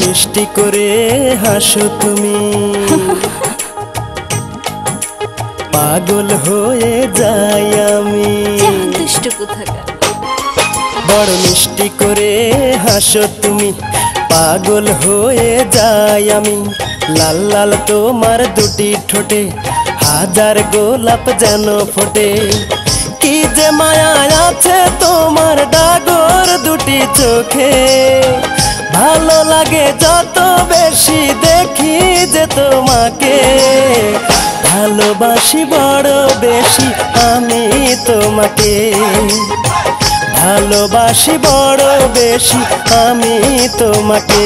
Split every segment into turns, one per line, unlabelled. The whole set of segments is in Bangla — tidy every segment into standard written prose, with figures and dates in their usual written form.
মিষ্টি করে হাসো তুমি, পাগল হয়ে যাই আমি। বড় মিষ্টি করে হাসো তুমি, পাগল হয়ে যাই আমি। লাল লাল তোমার দুটি ঠোঁটে, হাজার গোলাপ যেন ফোটে। কি যে মায়া আছে তোমার ডাগর দুটি চোখে, ভালো লাগে যত বেশি দেখি যে তোমাকে। ভালোবাসি বড় বেশি আমি তোমাকে, ভালোবাসি বড় বেশি আমি তোমাকে।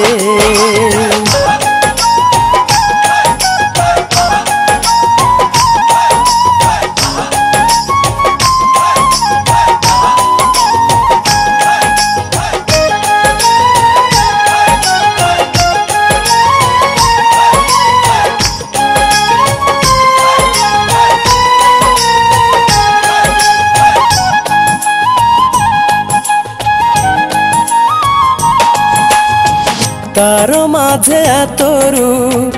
কারো মাঝে এত রূপ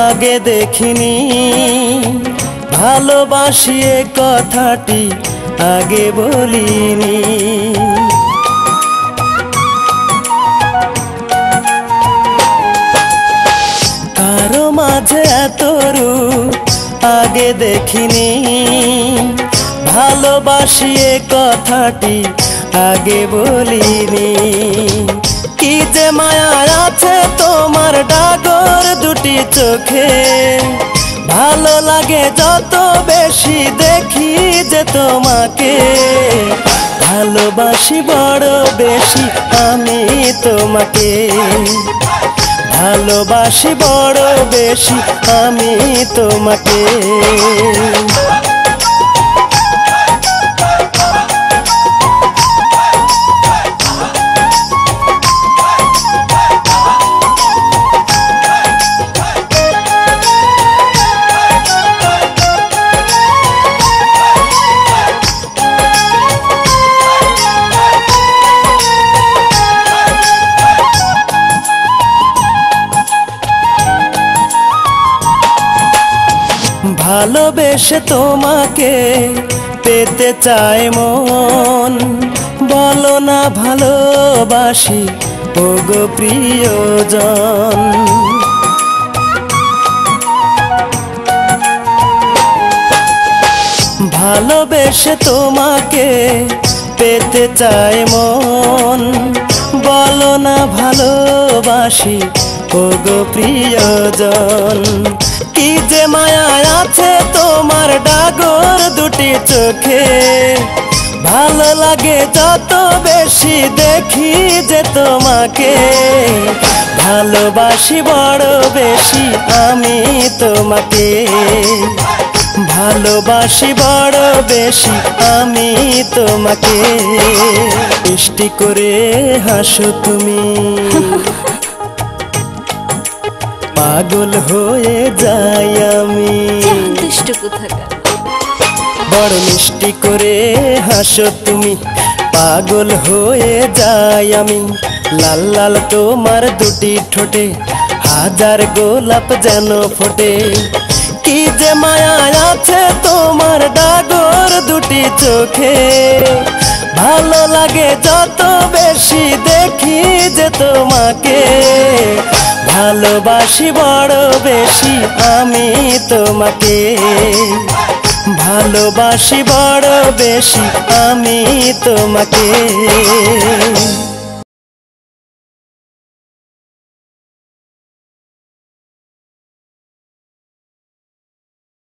আগে দেখিনি, ভালোবাসি এ কথাটি আগে বলিনি। কারো মাঝে এত রূপ আগে দেখিনি, ভালোবাসি এ কথাটি আগে বলিনি। কি যে মায়া আছে তোমার ডাগর দুটি চোখে, ভালো লাগে যত বেশি দেখি যে তোমাকে। ভালোবাসি বড় বেশি আমি তোমাকে, ভালোবাসি বড় বেশি আমি তোমাকে। ভালোবেসে তোমাকে পেতে চায় মন, বলো না ভালোবাসি ওগো প্রিয়জন। ভালোবেসে তোমাকে পেতে চায় মন, বলো না ভালোবাসি ওগো প্রিয়জন। কি যে মায়া আছে তোমার ডাগর দুটি চোখে, ভালো লাগে যত বেশি দেখি যে তোমাকে। ভালোবাসি বড় বেশি আমি তোমাকে, ভালোবাসি বড় বেশি আমি তোমাকে। মিষ্টি করে হাসো তুমি, পাগল হয়ে যাই আমি। বড় মিষ্টি করে হাসো তুমি, পাগল হয়ে যাই আমি। লাল লাল তোমার দুটি ঠোঁটে, হাজার গোলাপ যেন ফোটে। কি যে মায়া আছে তোমার ডাগর দুটি চোখে, ভালো লাগে যত বেশি দেখি যে তোমাকে। ভালোবাসি বড় বেশি আমি তোমাকে, ভালোবাসি বড় বেশি আমি তোমাকে।